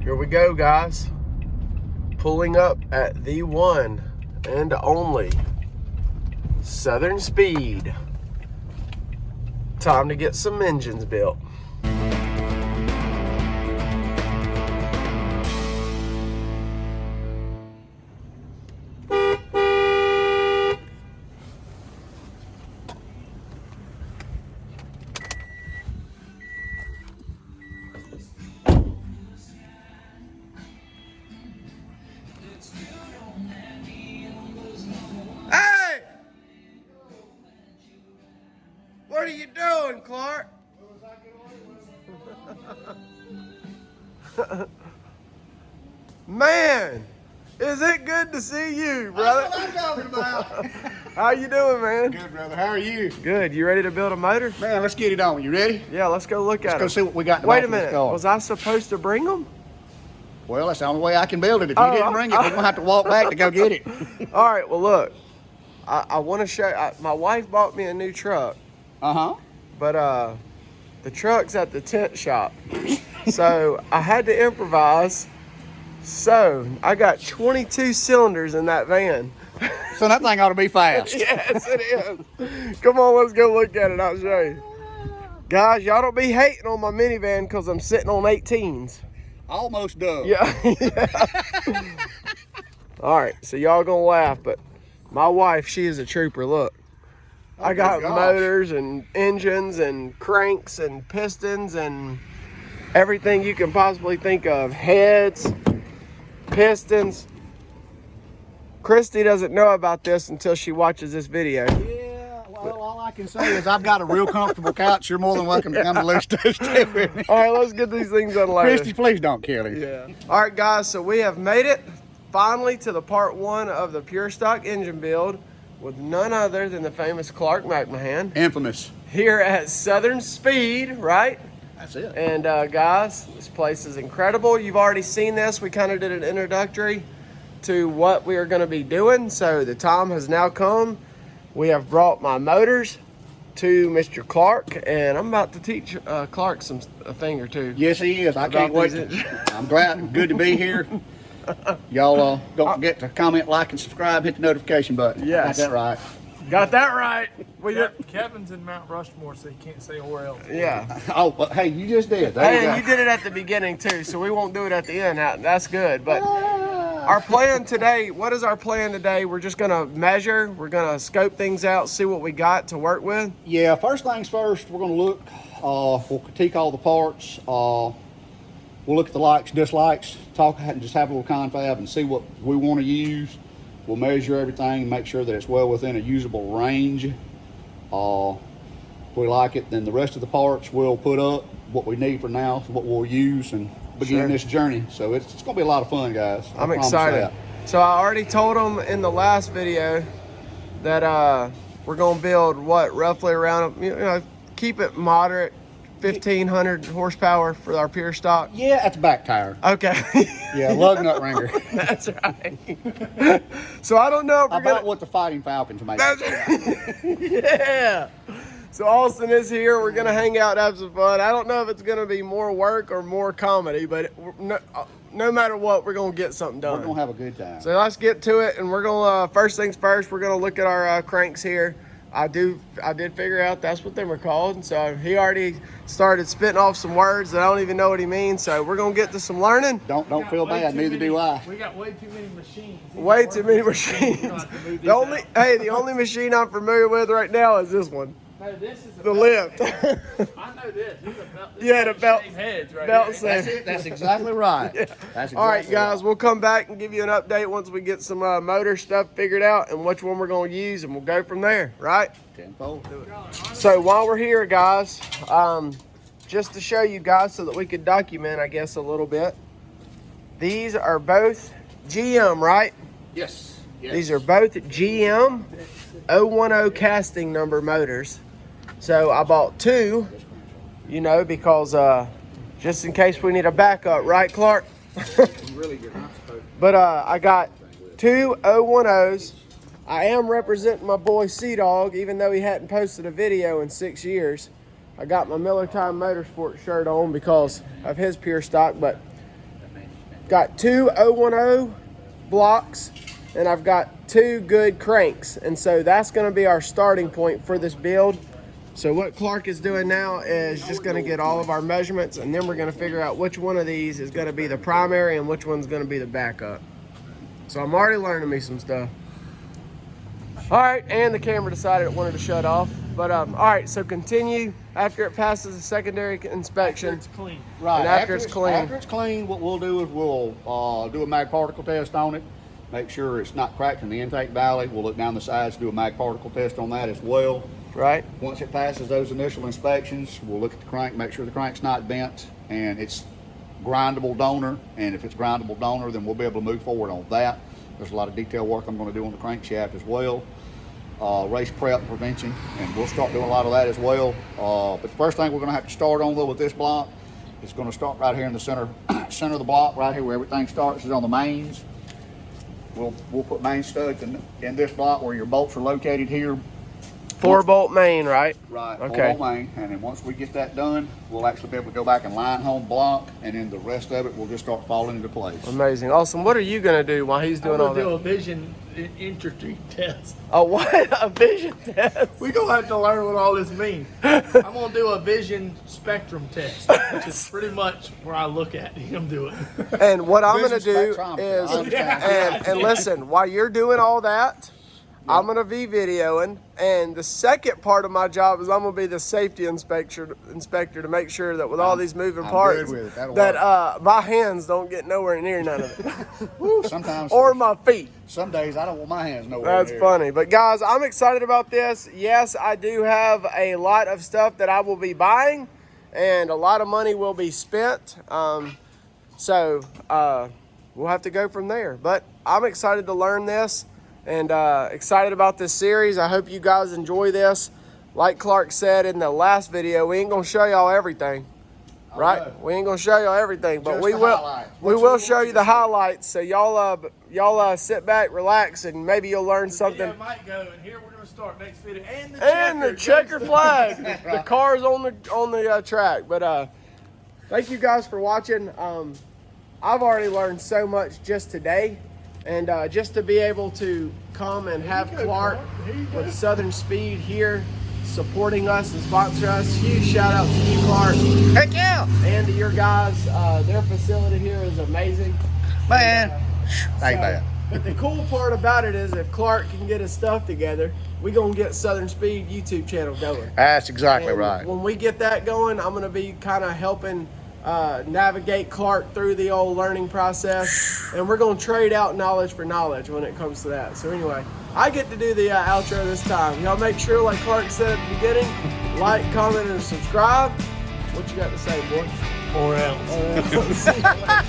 Here we go, guys. Pulling up at the one and only Southern Speed. Time to get some engines built. Hey! What are you doing, Clark? Man, is it good to see you, brother? That's what I'm talking about. How you doing, man? Good, brother. How are you? Good. You ready to build a motor? Man, let's get it on. You ready? Yeah, let's go look at it. Let's go see what we got in the Wait back a of this minute. car. Was I supposed to bring them? Well, that's the only way I can build it. If you didn't bring it, we're going to have to walk back to go get it. All right. Well, look. I want to show. My wife bought me a new truck, Uh-huh. but the truck's at the tent shop, so I had to improvise. So I got 22 cylinders in that van. So that thing ought to be fast. Yes, it is. Come on, let's go look at it. I'll show you. Guys, y'all don't be hating on my minivan because I'm sitting on 18s. Almost done. Yeah. All right, so y'all gonna laugh, but my wife, she is a trooper. Look, I got motors and engines and cranks and pistons and everything you can possibly think of. Heads, pistons. Christy doesn't know about this until she watches this video. Yeah, well, all I can say is I've got a real comfortable couch. You're more than welcome to come to Loose Tuesday with me. All right, let's get these things unloaded. Christy, please don't kill him. Yeah. All right, guys, so we have made it finally to the part one of the pure stock engine build with none other than the famous Clark McMahon Infamous. here at Southern Speed, right? That's it. And guys, this place is incredible. You've already seen this. We kind of did an introductory to what we are going to be doing. So the time has now come. We have brought my motors to Mr. Clark, and I'm about to teach Clark a thing or two. Yes, he is. I can't wait. I'm glad. Good to be here. Y'all don't forget to comment, like, and subscribe. Hit the notification button. Yes. Got that right. Got that right. We did. Kevin's in Mount Rushmore, so he can't say where else. Yeah. Oh, well, hey, you just did. There Hey, you and go. you did it at the beginning too, so we won't do it at the end. That's good. But our plan today, what is our plan today? We're just gonna measure, we're gonna scope things out, see what we got to work with. Yeah, first things first, we're going to look, we'll critique all the parts, we'll look at the likes, dislikes, talk and just have a little confab and see what we want to use. We'll measure everything and make sure that it's well within a usable range. If we like it, then the rest of the parts we'll put up what we need for now, what we'll use and begin this journey. So it's going to be a lot of fun, guys. I'm excited. So I already told them in the last video that we're gonna build what, roughly around, you know, keep it moderate, 1,500 horsepower for our pure stock. Yeah, at the back tire. Okay. Yeah, lug nut ringer. That's right. So I don't know if we're About what the Fighting Falcons make. That's yeah. So Austin is here. We're gonna hang out, have some fun. I don't know if it's gonna be more work or more comedy, but no matter what, we're gonna get something done. We're gonna have a good time. So let's get to it, and we're gonna first things first. We're gonna look at our cranks here. I did figure out that's what they were called, and so he already started spitting off some words that I don't even know what he means. So we're gonna get to some learning. Don't feel bad. Neither do I. We got way too many machines. Way too many machines. The only machine I'm familiar with right now is this one. No, this is The lift. I know this. This is a belt. Yeah, the belt. Heads right Belt here. safe. That's it. That's exactly right. Yeah. That's exactly All right, guys, right. we'll come back and give you an update once we get some motor stuff figured out and which one we're going to use, and we'll go from there, right? Tenfold. So while we're here, guys, just to show you guys so that we could document, I guess, a little bit, these are both GM, right? Yes. These are both GM 010 casting number motors. So I bought two, you know, because just in case we need a backup, right, Clark? But I got two 010s. I am representing my boy Sea Dog, even though he hadn't posted a video in 6 years. I got my Miller Time Motorsport shirt on because of his pure stock, but got 2 010 blocks, and I've got 2 good cranks. And so that's gonna be our starting point for this build. So what Clark is doing now is just gonna get all of our measurements, and then we're gonna figure out which one of these is gonna be the primary and which one's gonna be the backup. So I'm already learning me some stuff. All right, and the camera decided it wanted to shut off. But all right, so continue after it passes the secondary inspection. It's clean. Right. And after it's clean. After it's clean, what we'll do is we'll do a mag particle test on it. Make sure it's not cracked in the intake valley. We'll look down the sides, do a mag particle test on that as well. Right. Once it passes those initial inspections, we'll look at the crank, make sure the crank's not bent and it's grindable donor. And if it's grindable donor, then we'll be able to move forward on that. There's a lot of detail work I'm going to do on the crankshaft as well. Race prep and prevention, and we'll start doing a lot of that as well. But the first thing we're going to have to start on though with this block is going to start right here in the center of the block, right here where everything starts is on the mains. We'll put main studs in this block where your bolts are located here. 4-bolt main, right? Right. Okay. 4-bolt main, and then once we get that done, we'll actually be able to go back and line home block, and then the rest of it will just start falling into place. Amazing. Awesome. What are you gonna do while he's doing all I'm gonna that? do a vision entry test. A what? A vision test? We're gonna have to learn what all this means. I'm gonna do a vision spectrum test, which is pretty much where I look at him do it. And what I'm gonna Vision do spectrometer, is, I understand. and listen, while you're doing all that, I'm gonna be videoing, and the second part of my job is I'm gonna be the safety inspector to make sure that with all these moving I'm parts, good with it. That'll that my hands don't get nowhere near none of it, Woo, sometimes, or my feet. some days I don't want my hands nowhere That's near. funny. But guys, I'm excited about this. Yes, I do have a lot of stuff that I will be buying, and a lot of money will be spent. So we'll have to go from there. But I'm excited to learn this, and excited about this series. I hope you guys enjoy this. Like Clark said in the last video, we ain't gonna show y'all everything. Right? know. We ain't gonna show y'all everything, but Just we the will. highlights. We What will you show want you to the see. highlights. So y'all sit back, relax, and maybe you'll learn something. Video might go, and here we're gonna start next video, And the checker flag. The car's on the track. But thank you guys for watching. I've already learned so much just today, and just to be able to come and have Clark with Southern Speed here supporting us and sponsor us. Huge shout out to you, Clark. Heck yeah, And to your guys. Their facility here is amazing. man. Hey, So, man. but the cool part about it is if Clark can get his stuff together, we gonna get Southern Speed YouTube channel going. That's exactly And right. when we get that going, I'm gonna be kind of helping navigate Clark through the old learning process, and we're gonna trade out knowledge for knowledge when it comes to that. So anyway, I get to do the outro this time. Y'all make sure, like Clark said at the beginning, like, comment, and subscribe. What you got to say, boy? Or else. See you later.